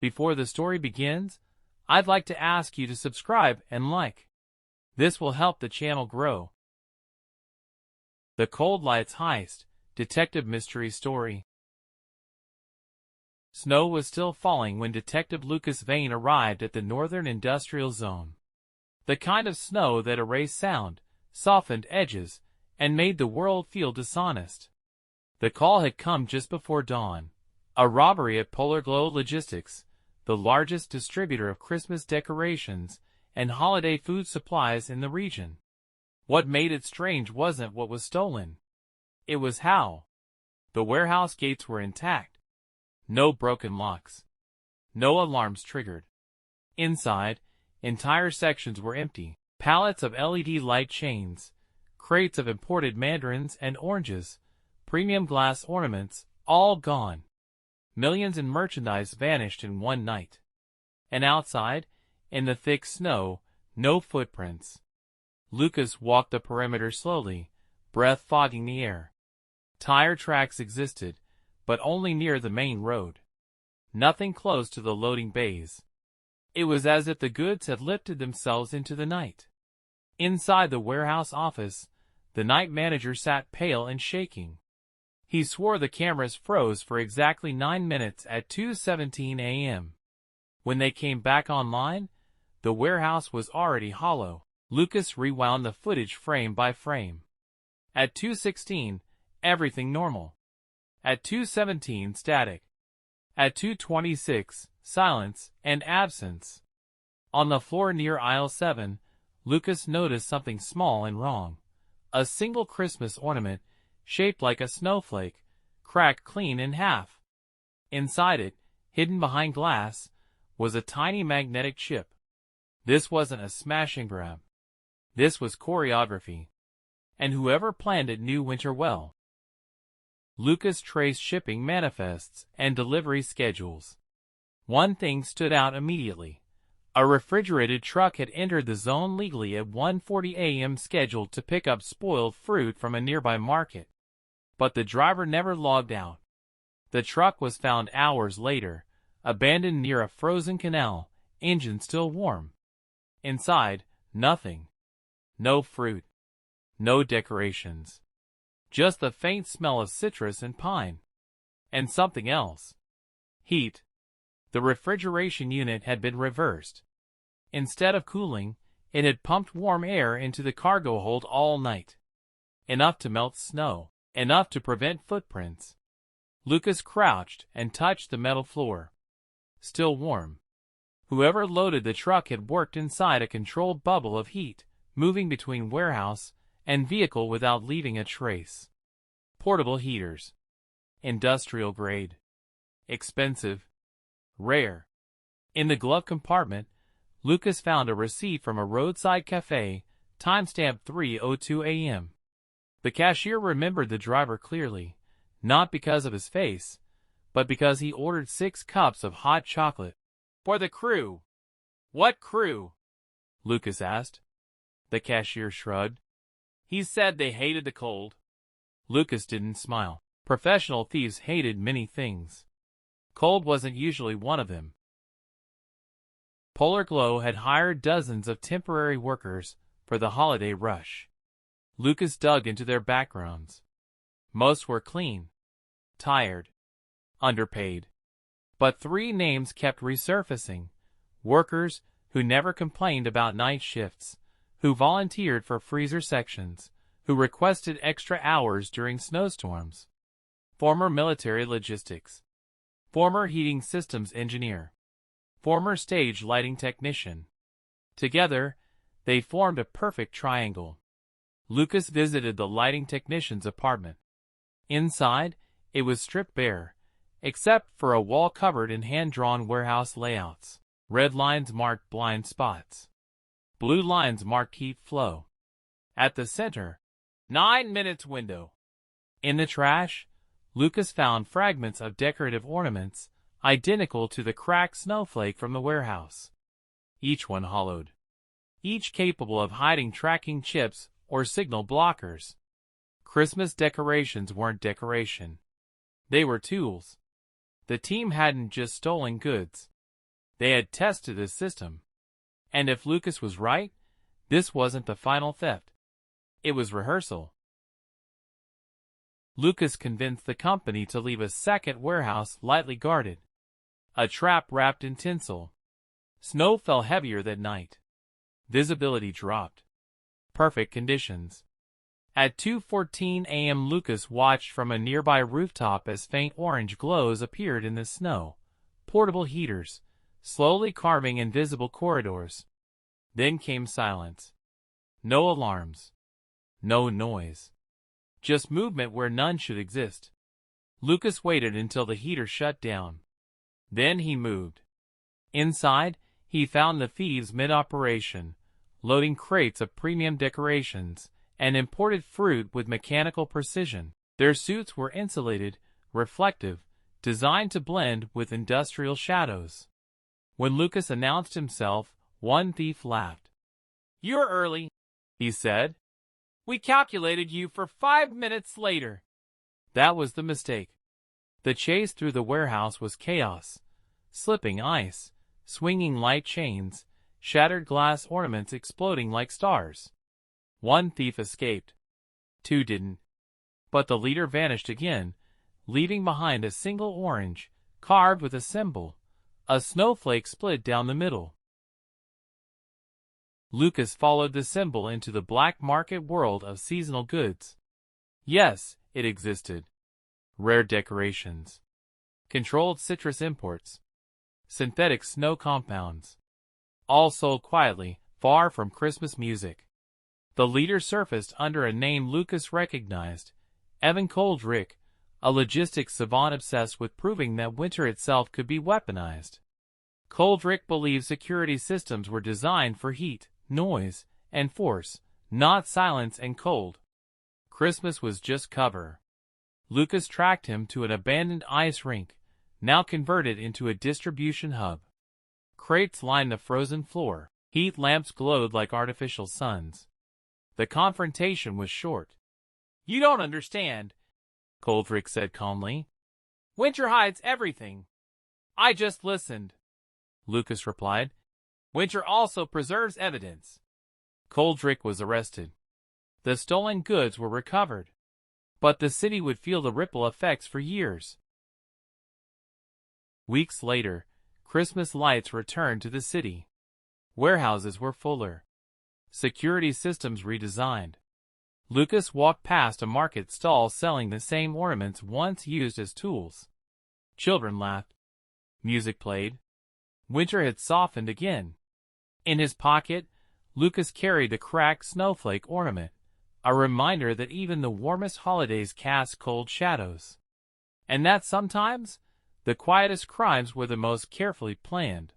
Before the story begins, I'd like to ask you to subscribe and like. This will help the channel grow. The Cold Lights Heist, Detective Mystery Story. Snow was still falling when Detective Lucas Vane arrived at the Northern Industrial Zone. The kind of snow that erased sound, softened edges, and made the world feel dishonest. The call had come just before dawn. A robbery at Polar Glow Logistics, the largest distributor of Christmas decorations and holiday food supplies in the region. What made it strange wasn't what was stolen. It was how. The warehouse gates were intact. No broken locks. No alarms triggered. Inside, entire sections were empty. Pallets of LED light chains, crates of imported mandarins and oranges, premium glass ornaments, all gone. Millions in merchandise vanished in one night. And outside, in the thick snow, no footprints. Lucas walked the perimeter slowly, breath fogging the air. Tire tracks existed, but only near the main road. Nothing close to the loading bays. It was as if the goods had lifted themselves into the night. Inside the warehouse office, the night manager sat pale and shaking. He swore the cameras froze for exactly 9 minutes at 2:17 a.m. When they came back online, the warehouse was already hollow. Lucas rewound the footage frame by frame. At 2:16, everything normal. At 2:17, static. At 2:26, silence and absence. On the floor near aisle 7, Lucas noticed something small and wrong. A single Christmas ornament, shaped like a snowflake, cracked clean in half. Inside it, hidden behind glass, was a tiny magnetic chip. This wasn't a smash and grab. This was choreography. And whoever planned it knew winter well. Lucas traced shipping manifests and delivery schedules. One thing stood out immediately. A refrigerated truck had entered the zone legally at 1:40 a.m. scheduled to pick up spoiled fruit from a nearby market. But the driver never logged out. The truck was found hours later, abandoned near a frozen canal, engine still warm. Inside, nothing. No fruit. No decorations. Just the faint smell of citrus and pine. And something else. Heat. The refrigeration unit had been reversed. Instead of cooling, it had pumped warm air into the cargo hold all night. Enough to melt snow. Enough to prevent footprints. Lucas crouched and touched the metal floor. Still warm. Whoever loaded the truck had worked inside a controlled bubble of heat, moving between warehouse and vehicle without leaving a trace. Portable heaters. Industrial grade. Expensive. Rare. In the glove compartment, Lucas found a receipt from a roadside cafe, timestamped 3:02 a.m. The cashier remembered the driver clearly, not because of his face, but because he ordered 6 cups of hot chocolate. For the crew. What crew? Lucas asked. The cashier shrugged. He said they hated the cold. Lucas didn't smile. Professional thieves hated many things. Cold wasn't usually one of them. Polar Glow had hired dozens of temporary workers for the holiday rush. Lucas dug into their backgrounds. Most were clean, tired, underpaid. But 3 names kept resurfacing. Workers who never complained about night shifts, who volunteered for freezer sections, who requested extra hours during snowstorms. Former military logistics. Former heating systems engineer. Former stage lighting technician. Together, they formed a perfect triangle. Lucas visited the lighting technician's apartment. Inside, it was stripped bare, except for a wall covered in hand-drawn warehouse layouts. Red lines marked blind spots. Blue lines marked heat flow. At the center, 9 minutes window. In the trash, Lucas found fragments of decorative ornaments, identical to the cracked snowflake from the warehouse. Each one hollowed. Each capable of hiding tracking chips or signal blockers. Christmas decorations weren't decoration. They were tools. The team hadn't just stolen goods. They had tested his system. And if Lucas was right, this wasn't the final theft. It was rehearsal. Lucas convinced the company to leave a second warehouse lightly guarded. A trap wrapped in tinsel. Snow fell heavier that night. Visibility dropped. Perfect conditions. At 2:14 a.m. Lucas watched from a nearby rooftop as faint orange glows appeared in the snow. Portable heaters, slowly carving invisible corridors. Then came silence. No alarms. No noise. Just movement where none should exist. Lucas waited until the heater shut down. Then he moved. Inside, he found the thieves mid-operation, loading crates of premium decorations and imported fruit with mechanical precision. Their suits were insulated, reflective, designed to blend with industrial shadows. When Lucas announced himself, one thief laughed. "You're early," he said. "We calculated you for 5 minutes later." That was the mistake. The chase through the warehouse was chaos. Slipping ice, swinging light chains, shattered glass ornaments exploding like stars. One thief escaped. 2 didn't. But the leader vanished again, leaving behind a single orange, carved with a symbol. A snowflake split down the middle. Lucas followed the symbol into the black market world of seasonal goods. Yes, it existed. Rare decorations. Controlled citrus imports. Synthetic snow compounds. All sold quietly, far from Christmas music. The leader surfaced under a name Lucas recognized, Evan Koldrick, a logistics savant obsessed with proving that winter itself could be weaponized. Koldrick believed security systems were designed for heat, noise, and force, not silence and cold. Christmas was just cover. Lucas tracked him to an abandoned ice rink, now converted into a distribution hub. Crates lined the frozen floor. Heat lamps glowed like artificial suns. The confrontation was short. "You don't understand," Koldrick said calmly. "Winter hides everything." "I just listened," Lucas replied. "Winter also preserves evidence." Koldrick was arrested. The stolen goods were recovered. But the city would feel the ripple effects for years. Weeks later, Christmas lights returned to the city. Warehouses were fuller. Security systems redesigned. Lucas walked past a market stall selling the same ornaments once used as tools. Children laughed. Music played. Winter had softened again. In his pocket, Lucas carried the cracked snowflake ornament, a reminder that even the warmest holidays cast cold shadows. And that sometimes, the quietest crimes were the most carefully planned.